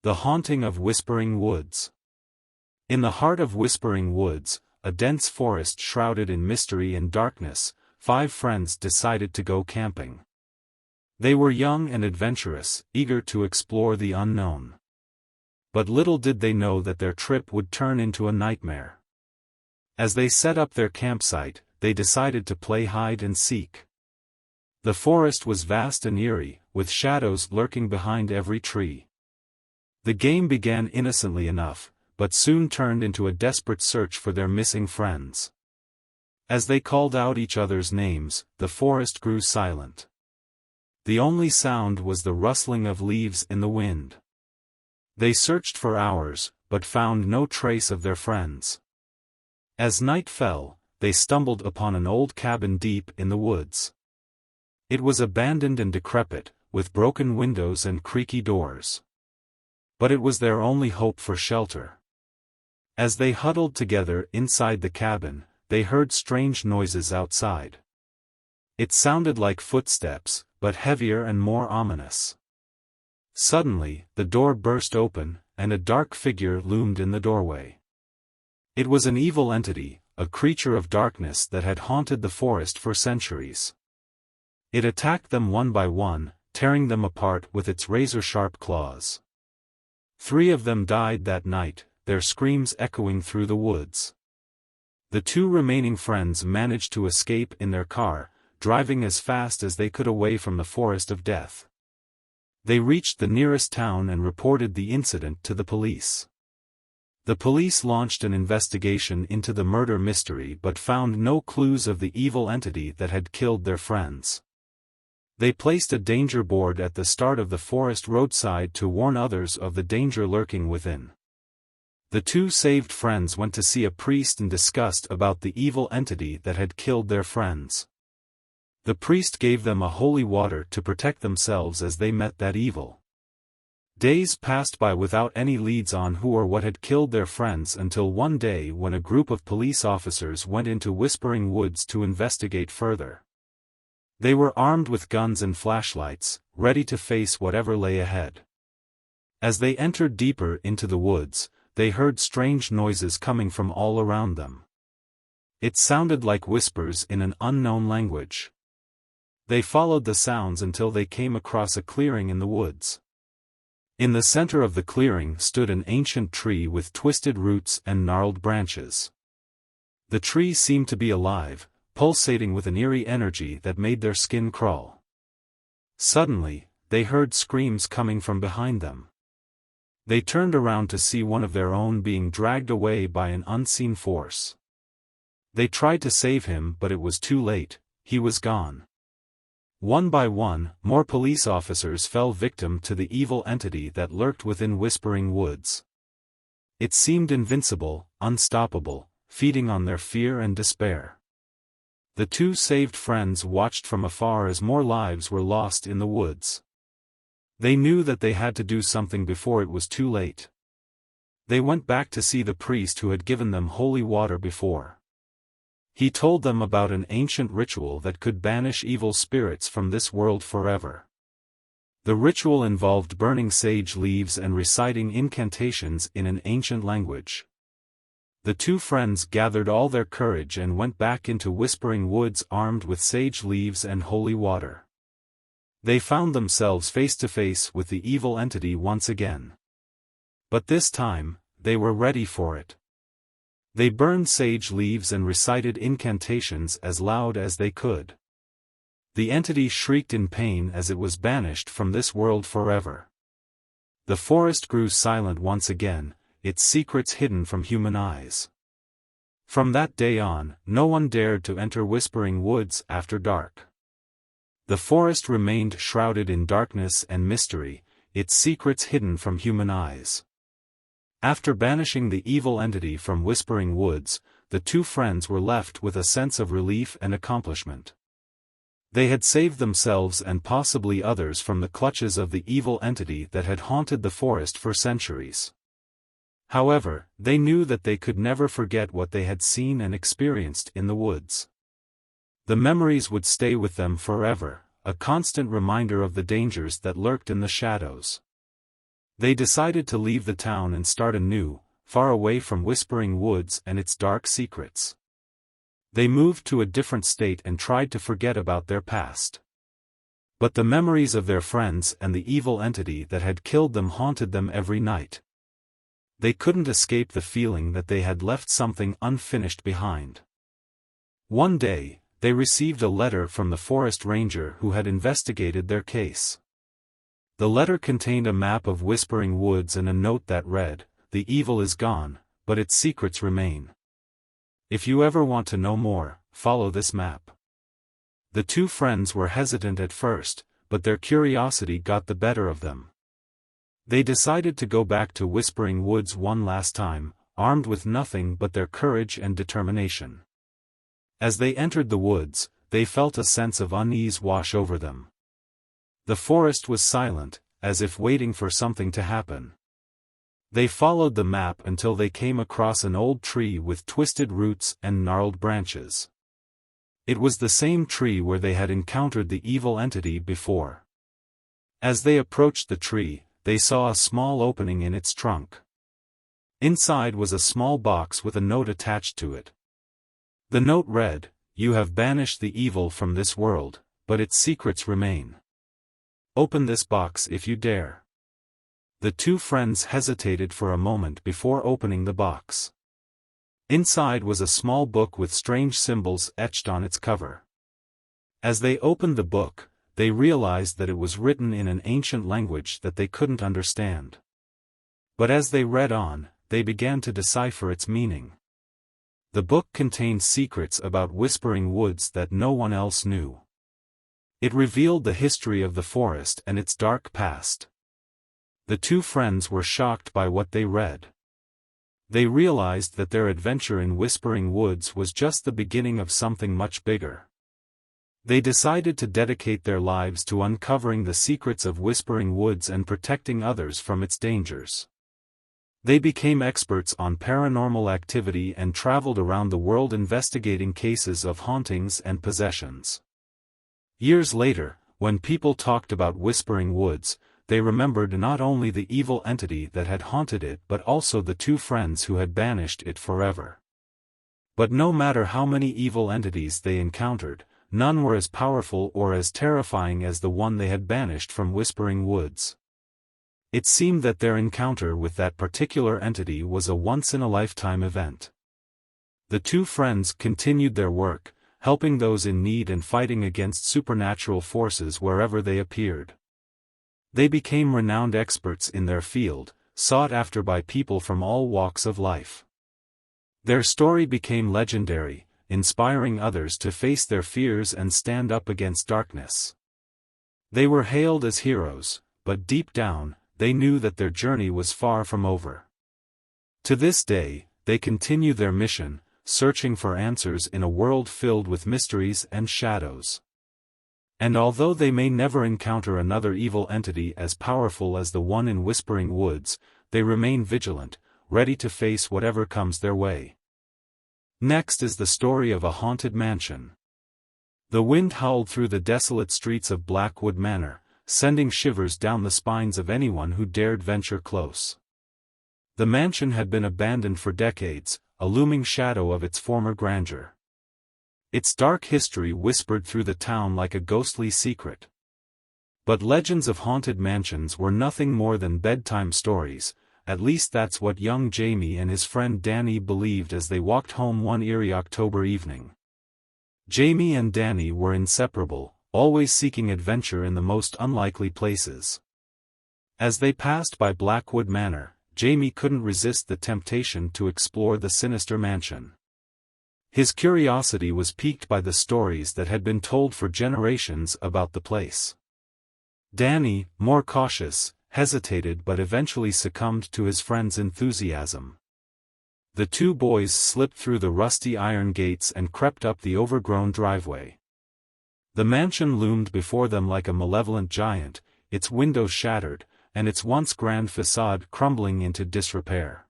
The Haunting of Whispering Woods. In the heart of Whispering Woods, a dense forest shrouded in mystery and darkness, 5 friends decided to go camping. They were young and adventurous, eager to explore the unknown. But little did they know that their trip would turn into a nightmare. As they set up their campsite, they decided to play hide and seek. The forest was vast and eerie, with shadows lurking behind every tree. The game began innocently enough, but soon turned into a desperate search for their missing friends. As they called out each other's names, the forest grew silent. The only sound was the rustling of leaves in the wind. They searched for hours, but found no trace of their friends. As night fell, they stumbled upon an old cabin deep in the woods. It was abandoned and decrepit, with broken windows and creaky doors. But it was their only hope for shelter. As they huddled together inside the cabin, they heard strange noises outside. It sounded like footsteps, but heavier and more ominous. Suddenly, the door burst open, and a dark figure loomed in the doorway. It was an evil entity, a creature of darkness that had haunted the forest for centuries. It attacked them one by one, tearing them apart with its razor-sharp claws. 3 of them died that night, their screams echoing through the woods. The 2 remaining friends managed to escape in their car, driving as fast as they could away from the forest of death. They reached the nearest town and reported the incident to the police. The police launched an investigation into the murder mystery but found no clues of the evil entity that had killed their friends. They placed a danger board at the start of the forest roadside to warn others of the danger lurking within. The 2 saved friends went to see a priest and discussed about the evil entity that had killed their friends. The priest gave them a holy water to protect themselves as they met that evil. Days passed by without any leads on who or what had killed their friends until one day when a group of police officers went into Whispering Woods to investigate further. They were armed with guns and flashlights, ready to face whatever lay ahead. As they entered deeper into the woods, they heard strange noises coming from all around them. It sounded like whispers in an unknown language. They followed the sounds until they came across a clearing in the woods. In the center of the clearing stood an ancient tree with twisted roots and gnarled branches. The tree seemed to be alive, pulsating with an eerie energy that made their skin crawl. Suddenly, they heard screams coming from behind them. They turned around to see one of their own being dragged away by an unseen force. They tried to save him but it was too late, he was gone. One by one, more police officers fell victim to the evil entity that lurked within Whispering Woods. It seemed invincible, unstoppable, feeding on their fear and despair. The 2 saved friends watched from afar as more lives were lost in the woods. They knew that they had to do something before it was too late. They went back to see the priest who had given them holy water before. He told them about an ancient ritual that could banish evil spirits from this world forever. The ritual involved burning sage leaves and reciting incantations in an ancient language. The 2 friends gathered all their courage and went back into Whispering Woods armed with sage leaves and holy water. They found themselves face to face with the evil entity once again. But this time, they were ready for it. They burned sage leaves and recited incantations as loud as they could. The entity shrieked in pain as it was banished from this world forever. The forest grew silent once again, its secrets hidden from human eyes. From that day on, no one dared to enter Whispering Woods after dark. The forest remained shrouded in darkness and mystery, its secrets hidden from human eyes. After banishing the evil entity from Whispering Woods, the 2 friends were left with a sense of relief and accomplishment. They had saved themselves and possibly others from the clutches of the evil entity that had haunted the forest for centuries. However, they knew that they could never forget what they had seen and experienced in the woods. The memories would stay with them forever, a constant reminder of the dangers that lurked in the shadows. They decided to leave the town and start anew, far away from Whispering Woods and its dark secrets. They moved to a different state and tried to forget about their past. But the memories of their friends and the evil entity that had killed them haunted them every night. They couldn't escape the feeling that they had left something unfinished behind. One day, they received a letter from the forest ranger who had investigated their case. The letter contained a map of Whispering Woods and a note that read, "The evil is gone, but its secrets remain. If you ever want to know more, follow this map." The two friends were hesitant at first, but their curiosity got the better of them. They decided to go back to Whispering Woods one last time, armed with nothing but their courage and determination. As they entered the woods, they felt a sense of unease wash over them. The forest was silent, as if waiting for something to happen. They followed the map until they came across an old tree with twisted roots and gnarled branches. It was the same tree where they had encountered the evil entity before. As they approached the tree, they saw a small opening in its trunk. Inside was a small box with a note attached to it. The note read, "You have banished the evil from this world, but its secrets remain. Open this box if you dare." The two friends hesitated for a moment before opening the box. Inside was a small book with strange symbols etched on its cover. As they opened the book, they realized that it was written in an ancient language that they couldn't understand. But as they read on, they began to decipher its meaning. The book contained secrets about Whispering Woods that no one else knew. It revealed the history of the forest and its dark past. The two friends were shocked by what they read. They realized that their adventure in Whispering Woods was just the beginning of something much bigger. They decided to dedicate their lives to uncovering the secrets of Whispering Woods and protecting others from its dangers. They became experts on paranormal activity and traveled around the world investigating cases of hauntings and possessions. Years later, when people talked about Whispering Woods, they remembered not only the evil entity that had haunted it but also the two friends who had banished it forever. But no matter how many evil entities they encountered, none were as powerful or as terrifying as the one they had banished from Whispering Woods. It seemed that their encounter with that particular entity was a once-in-a-lifetime event. The two friends continued their work, helping those in need and fighting against supernatural forces wherever they appeared. They became renowned experts in their field, sought after by people from all walks of life. Their story became legendary, inspiring others to face their fears and stand up against darkness. They were hailed as heroes, but deep down, they knew that their journey was far from over. To this day, they continue their mission, searching for answers in a world filled with mysteries and shadows. And although they may never encounter another evil entity as powerful as the one in Whispering Woods, they remain vigilant, ready to face whatever comes their way. Next is the story of a haunted mansion. The wind howled through the desolate streets of Blackwood Manor, sending shivers down the spines of anyone who dared venture close. The mansion had been abandoned for decades, a looming shadow of its former grandeur. Its dark history whispered through the town like a ghostly secret. But legends of haunted mansions were nothing more than bedtime stories, at least that's what young Jamie and his friend Danny believed as they walked home one eerie October evening. Jamie and Danny were inseparable, always seeking adventure in the most unlikely places. As they passed by Blackwood Manor, Jamie couldn't resist the temptation to explore the sinister mansion. His curiosity was piqued by the stories that had been told for generations about the place. Danny, more cautious, hesitated but eventually succumbed to his friend's enthusiasm. The two boys slipped through the rusty iron gates and crept up the overgrown driveway. The mansion loomed before them like a malevolent giant, its windows shattered, and its once grand facade crumbling into disrepair.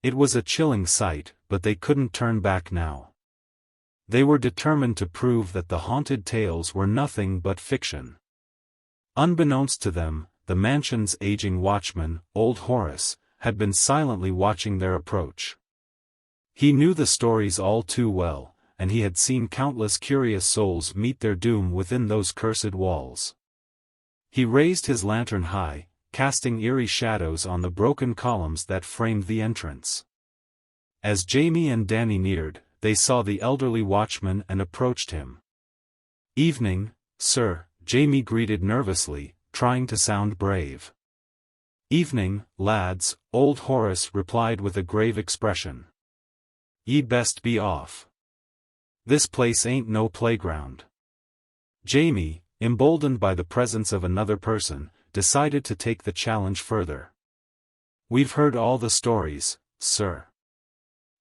It was a chilling sight, but they couldn't turn back now. They were determined to prove that the haunted tales were nothing but fiction. Unbeknownst to them, the mansion's aging watchman, Old Horace, had been silently watching their approach. He knew the stories all too well, and he had seen countless curious souls meet their doom within those cursed walls. He raised his lantern high, casting eerie shadows on the broken columns that framed the entrance. As Jamie and Danny neared, they saw the elderly watchman and approached him. "Evening, sir," Jamie greeted nervously, trying to sound brave. "Evening, lads," Old Horace replied with a grave expression. "Ye best be off. This place ain't no playground." Jamie, emboldened by the presence of another person, decided to take the challenge further. "We've heard all the stories, sir.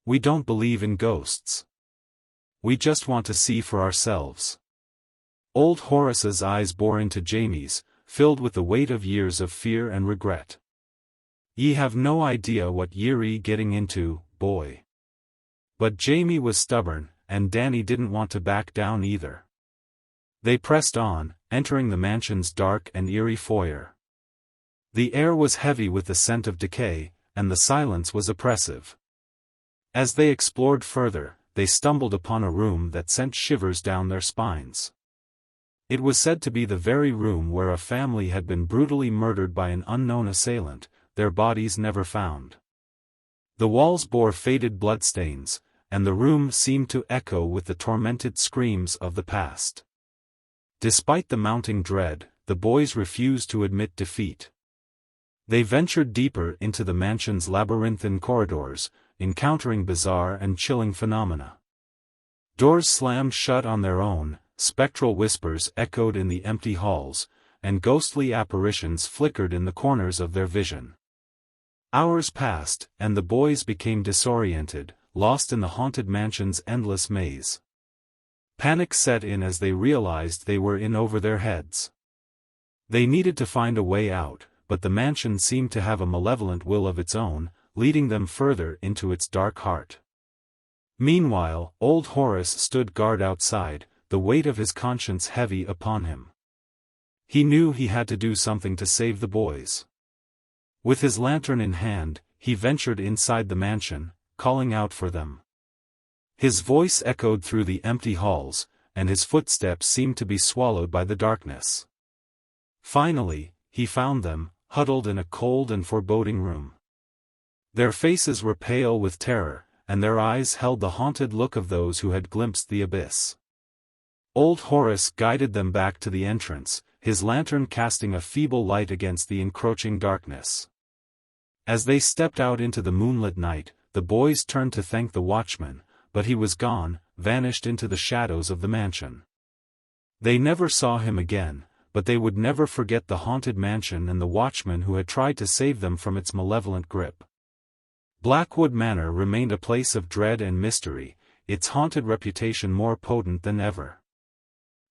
We don't believe in ghosts. We just want to see for ourselves." Old Horace's eyes bore into Jamie's, filled with the weight of years of fear and regret. "Ye have no idea what ye're getting into, boy." But Jamie was stubborn, and Danny didn't want to back down either. They pressed on, entering the mansion's dark and eerie foyer. The air was heavy with the scent of decay, and the silence was oppressive. As they explored further, they stumbled upon a room that sent shivers down their spines. It was said to be the very room where a family had been brutally murdered by an unknown assailant, their bodies never found. The walls bore faded bloodstains, and the room seemed to echo with the tormented screams of the past. Despite the mounting dread, the boys refused to admit defeat. They ventured deeper into the mansion's labyrinthine corridors, encountering bizarre and chilling phenomena. Doors slammed shut on their own, spectral whispers echoed in the empty halls, and ghostly apparitions flickered in the corners of their vision. Hours passed, and the boys became disoriented, lost in the haunted mansion's endless maze. Panic set in as they realized they were in over their heads. They needed to find a way out, but the mansion seemed to have a malevolent will of its own, leading them further into its dark heart. Meanwhile, Old Horace stood guard outside, the weight of his conscience heavy upon him. He knew he had to do something to save the boys. With his lantern in hand, he ventured inside the mansion, calling out for them. His voice echoed through the empty halls, and his footsteps seemed to be swallowed by the darkness. Finally, he found them, huddled in a cold and foreboding room. Their faces were pale with terror, and their eyes held the haunted look of those who had glimpsed the abyss. Old Horace guided them back to the entrance, his lantern casting a feeble light against the encroaching darkness. As they stepped out into the moonlit night, the boys turned to thank the watchman, but he was gone, vanished into the shadows of the mansion. They never saw him again, but they would never forget the haunted mansion and the watchman who had tried to save them from its malevolent grip. Blackwood Manor remained a place of dread and mystery, its haunted reputation more potent than ever.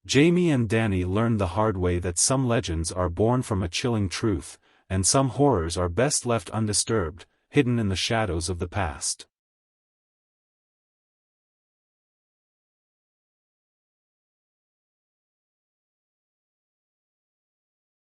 Jamie and Danny learned the hard way that some legends are born from a chilling truth, and some horrors are best left undisturbed, hidden in the shadows of the past.